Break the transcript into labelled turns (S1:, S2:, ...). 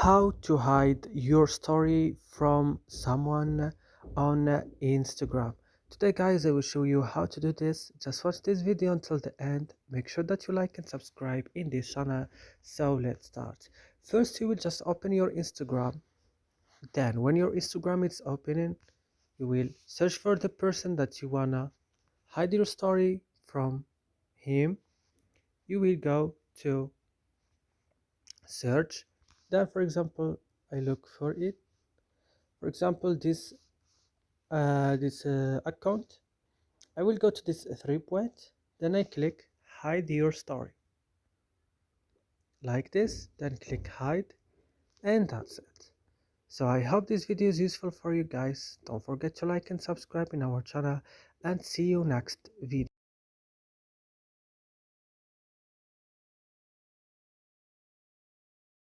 S1: How to hide your story from someone on Instagram. Today guys, I will show you how to do this. Just watch this video until the end. Make sure that you like and subscribe in this channel. So let's start. First you will just open your Instagram. Then when your Instagram is opening, you will search for the person that you wanna hide your story from him. You will go to search. Then for example, I look for it. For example, this account, I will go to this 3 point, then I click hide your story like this, then click hide, and that's it. So I hope this video is useful for you guys. Don't forget to like and subscribe in our channel, and see you next video.